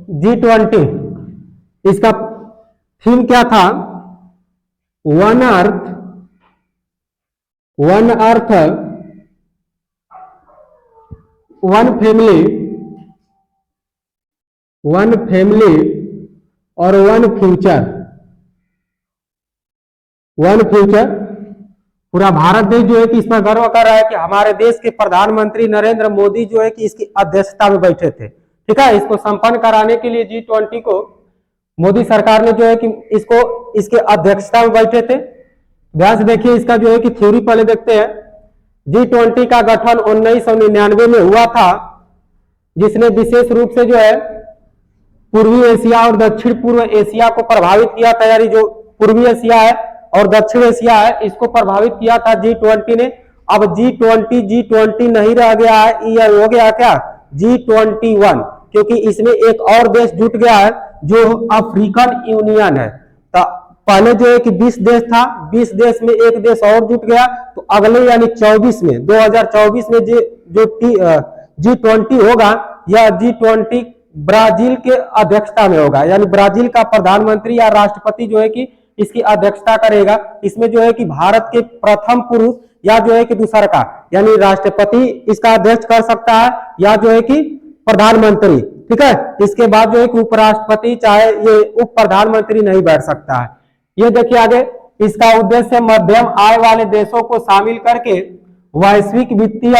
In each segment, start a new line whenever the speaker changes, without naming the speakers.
G20, इसका theme क्या था? वन अर्थ, वन फैमिली और वन फ्यूचर। पूरा भारत देश जो है कि इस पर गर्व कर रहा है कि हमारे देश के प्रधानमंत्री नरेंद्र मोदी जो है कि इसकी अध्यक्षता में बैठे थे। ठीक है, इसको संपन्न कराने के लिए G20 को मोदी सरकार ने जो है कि इसके अध्यक्षता में बैठे थे। ध्यान से देखिए, इसका जो है कि थ्योरी पहले देखते हैं। G20 का गठन 1999 में हुआ था, जिसने विशेष रूप से जो है पूर्वी एशिया और दक्षिण पूर्व एशिया को प्रभावित किया था। यानी जो पूर्वी एशिया है और दक्षिण एशिया है, इसको प्रभावित किया था G20 ने। अब G20 नहीं रह गया है, ये हो गया क्या? G21, क्योंकि इसमें एक और देश जुट गया है जो अफ्रीकन यूनियन है। तो पहले जो है कि 20 देश था, 20 देश में एक देश और जुट गया। तो अगले यानी 24 में 2024 में जो G20 होगा, यह G20 ब्राजील के अध्यक्षता में होगा। यानी ब्राजील का प्रधानमंत्री या राष्ट्रपति जो है कि इसकी अध्यक्षता करेगा। इसमें जो है कि भारत के प्रथम पुरुष या जो है कि दूसरा का यानी राष्ट्रपति इसका अध्यक्ष कर सकता है, या जो है कि प्रधानमंत्री। ठीक है, इसके बाद जो है कि उपराष्ट्रपति, चाहे ये उप प्रधानमंत्री नहीं बैठ सकता है। ये देखिए आगे, इसका उद्देश्य मध्यम आय वाले देशों को शामिल करके वैश्विक वित्तीय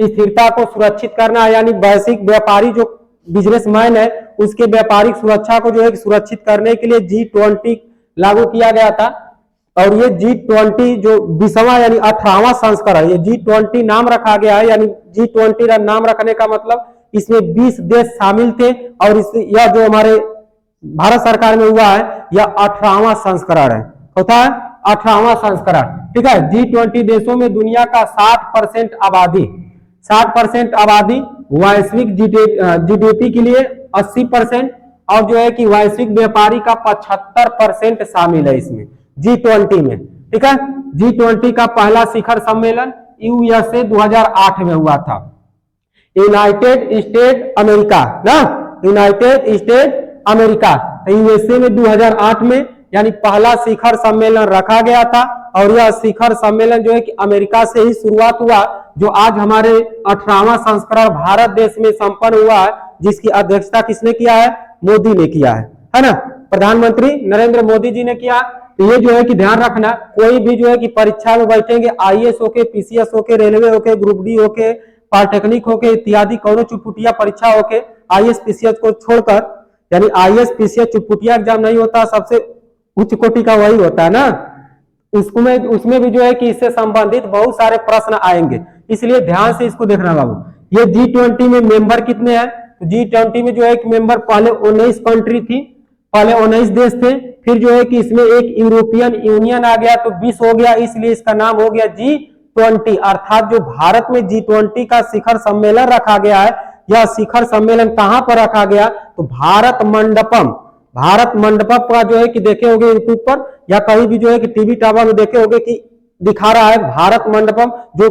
स्थिरता को सुरक्षित करना है। यानी वैश्विक व्यापारी जो बिजनेसमैन है, उसके व्यापारिक सुरक्षा को जो है सुरक्षित करने के लिए G20 लागू किया गया था। और ये G20 जो 20वां यानी 18वां संस्करण, ये G20 नाम रखा गया है। यानी G20 नाम रखने का मतलब इसमें 20 देश शामिल थे, और यह जो हमारे भारत सरकार में हुआ है, यह 18वां संस्करण है। होता है 18वां संस्करण। ठीक है, G20 देशों में दुनिया का 60% आबादी वैश्विक GDP के लिए 80%, और जो है कि वैश्विक व्यापारी का 75% शामिल है इसमें G20 में। ठीक है, G20 का पहला शिखर सम्मेलन USA 2008 में हुआ था। यूनाइटेड स्टेट अमेरिका ना, यूनाइटेड स्टेट अमेरिका USA में 2008 में यानी पहला शिखर सम्मेलन रखा गया था। और यह शिखर सम्मेलन जो है कि अमेरिका से ही शुरुआत हुआ, जो आज हमारे 18वां संस्करण भारत देश में संपन्न हुआ है, जिसकी अध्यक्षता किसने किया है? मोदी ने किया है ना, प्रधानमंत्री नरेंद्र मोदी जी ने किया। तो ये जो है कि ध्यान रखना, कोई भी जो है कि परीक्षा में बैठेंगे, IAS होके, PCS होके, रेलवे होके, ग्रुप डी होके, पॉलिटेक्निक होके इत्यादि, कौनो चुटपुटिया परीक्षा होके, IAS PCS को छोड़कर, यानी IAS PCS चुटपुटिया एग्जाम नहीं होता, सबसे उच्च कोटि का वही होता है ना, उसमें भी जो है कि इससे संबंधित बहुत सारे प्रश्न आएंगे। इसलिए ध्यान से इसको देखना बाबू। ये G20 में मेंबर कितने हैं? तो G20 में जो है कि मेंबर पहले 19 कंट्री थी, पहले 19 देश थे। फिर जो है कि इसमें एक यूरोपियन यूनियन आ गया तो 20 हो गया, इसलिए इसका नाम हो गया G20। अर्थात जो भारत में G20 का शिखर सम्मेलन रखा गया है, यह शिखर सम्मेलन कहां पर रखा गया? तो भारत मंडपम का जो है कि देखे होंगे यूट्यूब पर या कहीं भी जो है कि टीवी टावर में देखे होंगे कि दिखा रहा है भारत मंडपम, जो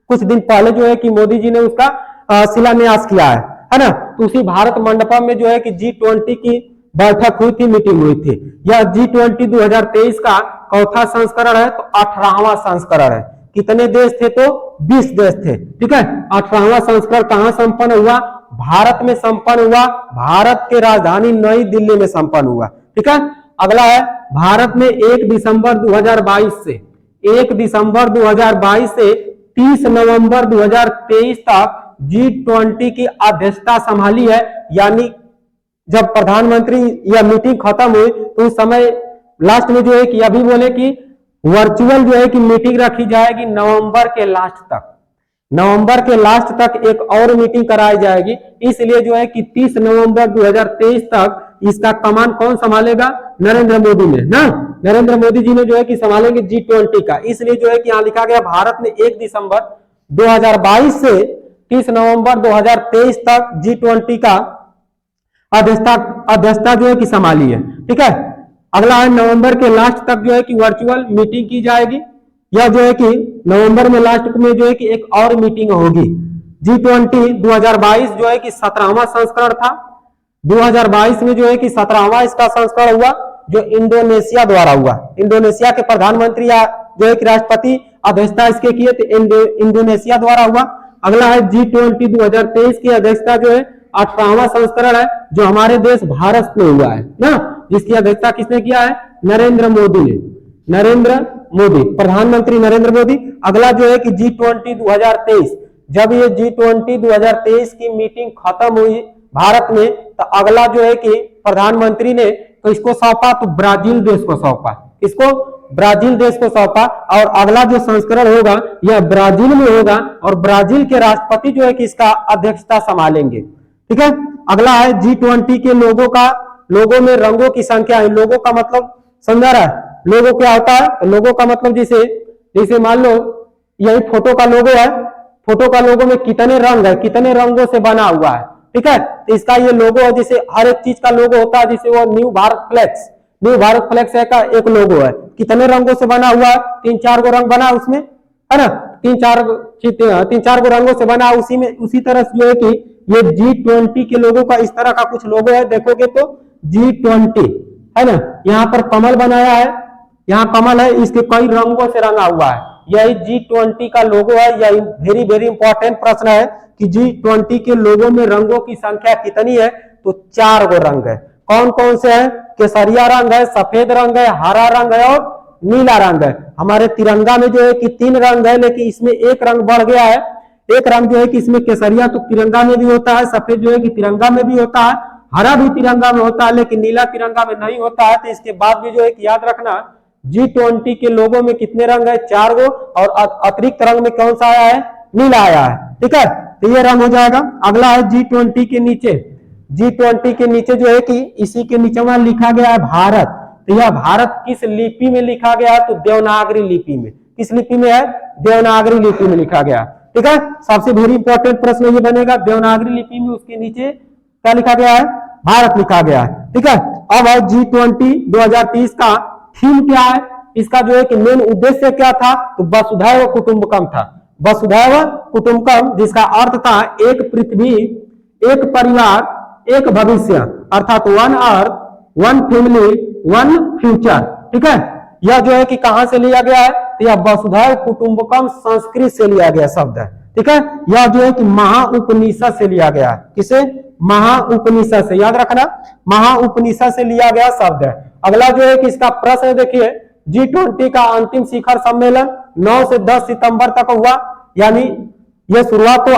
कुछ दिन पहले जो है कि मोदी जी ने उसका शिलान्यास किया है ना। तो उसी भारत मंडपम में जो है कि G20 की बैठक हुई थी, मीटिंग हुई थी। यह G20 2023 का चौथा संस्करण है, तो 18वां संस्करण है। कितने देश थे? तो 20 देश थे। ठीक है, 18वां संस्करण कहां संपन्न हुआ? भारत में संपन्न हुआ, भारत के राजधानी नई दिल्ली में संपन्न हुआ। ठीक है, अगला है भारत में 1 दिसंबर 2022 से 30 नवंबर 2023 तक G20 की अध्यक्षता संभाली है। यानी जब प्रधानमंत्री यह मीटिंग खत्म हुई तो उस समय लास्ट में जो है कि अभी बोले कि वर्चुअल जो है कि मीटिंग रखी जाएगी नवंबर के लास्ट तक एक और मीटिंग कराई जाएगी। इसलिए जो है कि 30 नवंबर 2023 तक इसका कमान कौन संभालेगा? नरेंद्र मोदी ने ना, नरेंद्र मोदी जी ने जो है कि संभालेंगे G20 का। इसलिए जो है कि यहाँ लिखा गया भारत ने 1 दिसंबर 2022 से 30 नवंबर 2023 तक G20 का अध्यक्षता जो है कि संभाली है। ठीक है, अगला है नवंबर के लास्ट तक जो है कि वर्चुअल मीटिंग की जाएगी। यह जो है कि नवंबर में लास्ट में जो है कि एक और मीटिंग होगी। G20 2022 जो है कि 17वां संस्करण था। 2022 में जो है कि 17वां इसका संस्करण हुआ, जो इंडोनेशिया द्वारा हुआ। इंडोनेशिया के प्रधानमंत्री या जो है कि राष्ट्रपति अध्यक्षता इसके किए थे, इंडोनेशिया द्वारा हुआ। अगला है G20 2023 की अध्यक्षता जो है 18वां संस्करण है, जो हमारे देश भारत में हुआ है ना, जिसकी अध्यक्षता किसने किया है? नरेंद्र मोदी ने। नरेंद्र मोदी, प्रधानमंत्री नरेंद्र मोदी। अगला जो है कि G20 2023, जब ये G20 2023 की मीटिंग खत्म हुई भारत में, तो अगला जो है कि प्रधानमंत्री ने तो इसको सौंपा, तो ब्राजील देश को सौंपा। इसको ब्राजील देश को सौंपा। और अगला जो संस्करण होगा यह ब्राजील में होगा, और ब्राजील के राष्ट्रपति जो है कि इसका अध्यक्षता संभालेंगे। ठीक है। अगला है G20 के लोगों में रंगों की संख्या है। लोगों का मतलब समझा रहा है? लोगो क्या होता है? लोगो का मतलब जैसे मान लो यही फोटो का लोगो है, फोटो का लोगो में कितने रंग है, कितने रंगों से बना हुआ है। ठीक है। तो इसका ये लोगो है, जैसे हर एक चीज का लोगो होता है, जैसे वो न्यू भारत फ्लैक्स का एक लोगो है, कितने रंगों से बना हुआ है? 3-4 गो रंग बना उसमें, है ना, 3-4 गो रंगों से बना। उसी तरह से जो है कि ये G20 के लोगों का इस तरह का कुछ लोगो है, देखोगे तो G20 है ना, यहाँ पर कमल बनाया है, यहाँ कमल है, इसके कई रंगों से रंगा हुआ है। यही G20 का लोगो है। यही वेरी वेरी इंपॉर्टेंट प्रश्न है कि G20 के लोगों में रंगों की संख्या कितनी है? तो 4 गो रंग है। कौन कौन से हैं? केसरिया रंग है, सफेद रंग है, हरा रंग है और नीला रंग है। हमारे तिरंगा में जो है कि 3 रंग है, लेकिन इसमें एक रंग बढ़ गया है। एक रंग जो है कि इसमें केसरिया तो तिरंगा में भी होता है, सफेद जो है कि तिरंगा में भी होता है, हरा भी तिरंगा में होता है, लेकिन नीला तिरंगा में नहीं होता है। तो इसके बाद भी जो है कि याद रखना, G20 के लोगों में कितने रंग है? 4 गो, और अतिरिक्त रंग में कौन सा आया है? नीला आया है। ठीक है, तो ये रंग हो जाएगा। अगला है G20 के नीचे, G20 के नीचे जो है कि इसी के नीचे वहां लिखा गया है भारत। तो यह भारत किस लिपि में लिखा गया है? तो देवनागरी लिपि में। किस लिपि में है? देवनागरी लिपि में लिखा गया। ठीक है, सबसे वेरी इंपॉर्टेंट प्रश्न ये बनेगा, देवनागरी लिपि में उसके नीचे क्या लिखा गया है? भारत लिखा गया है। ठीक है। अब है G20 2030 का थीम क्या है? इसका जो है कि मेन उद्देश्य क्या था? तो वसुधैव कुटुंबकम था। वसुधैव कुटुंबकम, जिसका अर्थ था एक पृथ्वी, एक परिवार, एक भविष्य, अर्थात 1 अर्थ, 1 फैमिली, 1 फ्यूचर। ठीक है। यह जो है कि कहां से लिया गया है? तो यह वसुधैव कुटुंबकम संस्कृत से लिया गया शब्द है। ठीक है। यह जो है कि महाउपनिषद से लिया गया है। किसे? महाउपनिषद से। याद रखना, महाउपनिषद से लिया गया शब्द है। अगला जो है कि इसका प्रश्न देखिए, G20 का अंतिम शिखर सम्मेलन 9 से 10 सितंबर तक हुआ, यानी यह शुरुआत तो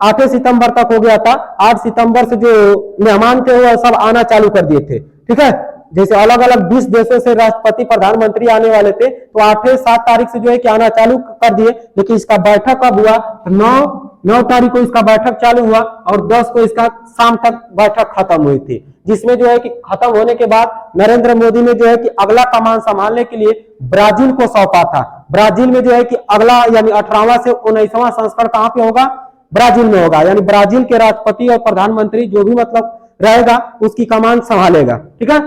8 सितंबर तक हो गया था। 8 सितंबर से जो मेहमान थे वो सब आना चालू कर दिए थे। ठीक है। जैसे अलग अलग 20 देशों से राष्ट्रपति प्रधानमंत्री आने वाले थे, तो 8-7 तारीख से जो है कि आना चालू कर दिए। लेकिन इसका बैठक कब हुआ? 9 तारीख को इसका बैठक चालू हुआ, और 10 को इसका शाम तक बैठक खत्म हुई थी, जिसमें जो है कि खत्म होने के बाद नरेंद्र मोदी ने जो है कि अगला कमान संभालने के लिए ब्राजील को सौंपा था। ब्राजील में जो है कि अगला यानी 18वां से 19वां संस्करण कहां पे होगा? ब्राजील में होगा। यानी ब्राजील के राष्ट्रपति और प्रधानमंत्री जो भी मतलब रहेगा उसकी कमान संभालेगा। ठीक है।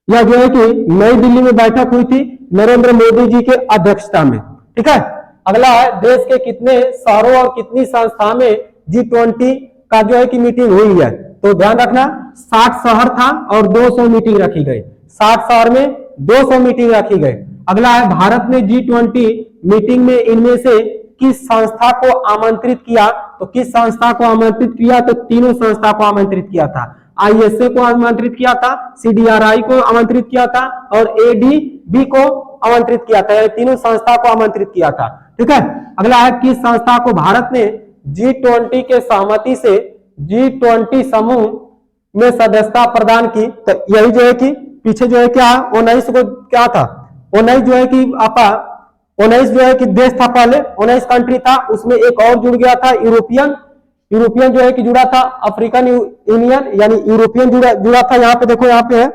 यह जो है कि नई दिल्ली में बैठक हुई थी नरेंद्र मोदी जी के अध्यक्षता में। ठीक है। अगला है, देश के कितने शहरों और कितनी संस्था में G20 का जो है कि मीटिंग हुई है? तो ध्यान रखना, 60 शहर था और 200 मीटिंग रखी गई। 60 शहर में 200 मीटिंग रखी गई। अगला है, भारत ने G20 मीटिंग में इनमें से किस संस्था को आमंत्रित किया? तो किस संस्था को आमंत्रित किया? तो तीनों संस्था को आमंत्रित किया था। ISA को आमंत्रित किया था, CDRI को आमंत्रित किया था और ADB को आमंत्रित किया था। ये तीनों संस्था को आमंत्रित किया था। ठीक है। अगला है, किस संस्था को भारत ने G20 के सहमति से G20 समूह में सदस्यता प्रदान की? तो यही जो है कि पीछे जो है क्या 19 को क्या था? 19 जो है कि 19 जो है कि देश था, पहले 19 कंट्री था, उसमें एक और जुड़ गया था, यूरोपियन जो है कि जुड़ा था, अफ्रीकन यूनियन यानी यूरोपियन जुड़ा था। यहाँ पे देखो, यहाँ पे है,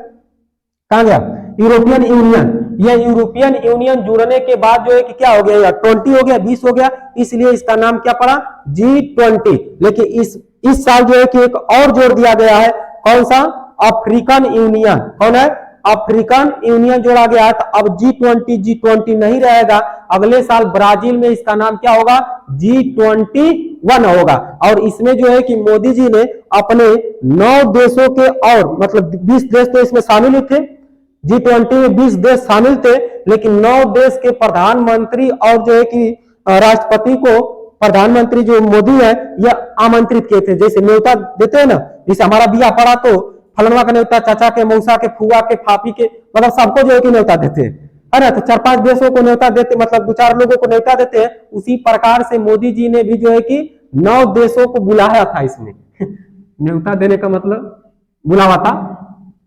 कहां गया? European union. यह यूरोपियन यूनियन जुड़ने के बाद जो है कि क्या हो गया? 20 हो गया, 20 हो गया, इसलिए इसका नाम क्या पड़ा? G20। लेकिन इस साल जो है कि एक और जोड़ दिया गया है, कौन सा? African union. कौन है? अफ्रीकन यूनियन जोड़ा गया है। तो अब G20 नहीं रहेगा, अगले साल ब्राजील में इसका नाम क्या होगा? G20 वन होगा। और इसमें जो है कि मोदी जी ने अपने 9 देशों के, और मतलब 20 देश तो इसमें शामिल ही थे, G20 में 20 देश शामिल थे, लेकिन 9 देश के प्रधानमंत्री और जो है कि राष्ट्रपति को प्रधानमंत्री जो मोदी है यह आमंत्रित किए थे। जैसे न्योता देते हैं ना, जैसे हमारा बिया पड़ा तो फलनवा का न्योता, चाचा के, मौसा के, फुआ के, फाफी के, मतलब सबको जो है कि न्योता देते हैं, है ना। तो 4-5 देशों को न्योता देते, मतलब 2-4 लोगों को न्योता देते हैं। उसी प्रकार से मोदी जी ने भी जो है कि 9 देशों को बुलाया था इसमें न्योता देने का मतलब बुलावा था,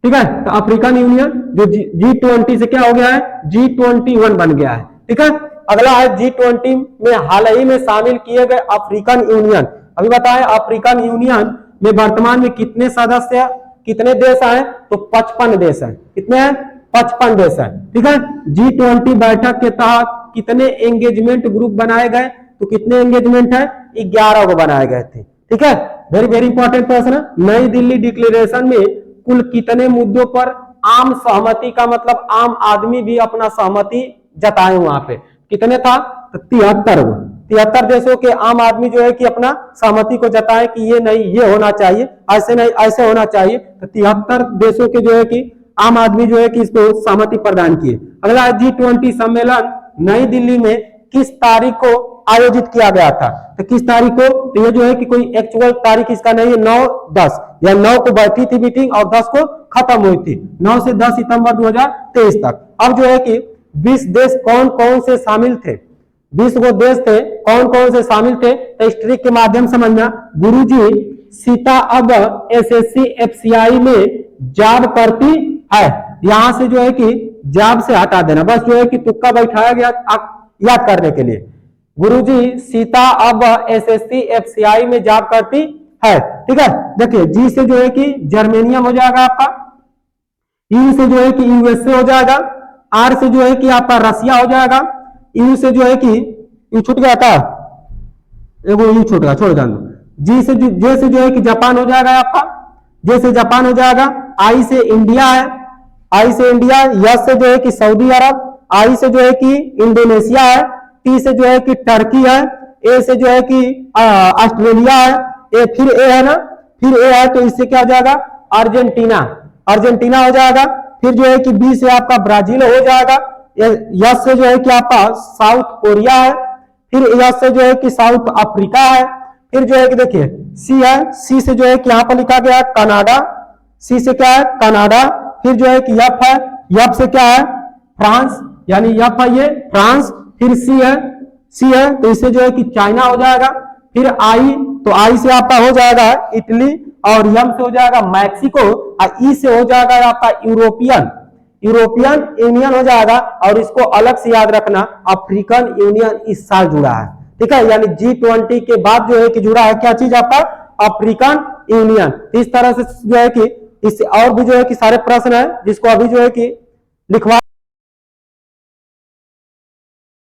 ठीक है। तो अफ्रीकन यूनियन जो G20 से क्या हो गया है, G21 बन गया है, ठीक है। अगला है G20 में हाल ही में शामिल किए गए अफ्रीकन यूनियन। अभी बताएं अफ्रीकन यूनियन में वर्तमान में कितने सदस्य, कितने देश हैं, तो 55 देश हैं। कितने हैं, 55 देश हैं, ठीक है। G20 बैठक के तहत कितने एंगेजमेंट ग्रुप बनाए गए, तो कितने एंगेजमेंट है, 11 को बनाए गए थे, ठीक है। वेरी वेरी इंपॉर्टेंट प्रश्न। नई दिल्ली डिक्लेरेशन में कुल कितने मुद्दों पर आम सहमति का मतलब आम आदमी भी अपना सहमति जताए, वहां पे कितने था, तो 73 देशों के आम आदमी जो है कि अपना सहमति को जताए कि ये नहीं, ये होना चाहिए, ऐसे नहीं, ऐसे होना चाहिए। तो 73 देशों के जो है कि आम आदमी जो है कि इसको सहमति प्रदान किए। अगला G20 सम्मेलन नई दिल्ली में किस तारीख को आयोजित किया गया था, तो किस तारीख को, तो ये जो है कि कोई एक्चुअल तारीख इसका नहीं है, 9-10 या 9 को बैठी थी मीटिंग और 10 को खत्म हुई थी, 9 से 10 सितंबर 2023 तक। अब जो है कि 20 देश कौन कौन से शामिल थे, 20 वो देश थे, कौन कौन से शामिल थे, तो इस ट्रिक के माध्यम से समझना। गुरुजी सीता अब SSC FCI में जॉब करती है, यहां से जो है कि जॉब से हटा देना, बस जो है कि तुक्का बैठाया गया याद करने के लिए। गुरुजी सीता अब SSC FCI में जॉब करती है, ठीक है। देखिए जी से जो है कि जर्मेनियम हो जाएगा आपका, ई से जो है कि USA हो जाएगा, आर से जो है कि आपका रसिया हो जाएगा, यू से जो है कि यू छूट गया था, एगो यू छूट गया, छोड़ जान दो। जे से जो है कि जापान हो जाएगा आपका, जे से जापान हो जाएगा, आई से इंडिया है, आई से इंडिया, यस से जो है कि सऊदी अरब, आई से जो है कि इंडोनेशिया है, टी से जो है कि टर्की है, ए से जो है कि ऑस्ट्रेलिया है, ए फिर ए है ना, फिर ए है तो इससे क्या हो जाएगा, अर्जेंटीना, अर्जेंटीना हो जाएगा। फिर जो है कि बी से आपका ब्राजील हो जाएगा, यस से जो है कि आपका साउथ कोरिया है, फिर यस से जो है कि साउथ अफ्रीका है, फिर जो है कि देखिए सी है, सी से जो है कि यहां पर लिखा गया है कनाडा, सी से क्या है कनाडा, फिर जो है कि यफ है, यफ से क्या है फ्रांस, यानी यफ है ये फ्रांस, फिर सी है, सी है तो इससे जो है कि चाइना हो जाएगा, फिर आई तो आई से आपका हो जाएगा इटली, और यम से हो जाएगा मैक्सिको, और ई से हो जाएगा आपका यूरोपियन यूनियन हो जाएगा। और इसको अलग से याद रखना, अफ्रीकन यूनियन इस साल जुड़ा है, ठीक है। यानी G20 के बाद जो है कि जुड़ा है क्या चीज आपका, अफ्रीकन यूनियन। इस तरह से जो है कि इससे और भी जो है कि सारे प्रश्न है जिसको अभी जो है कि लिखवा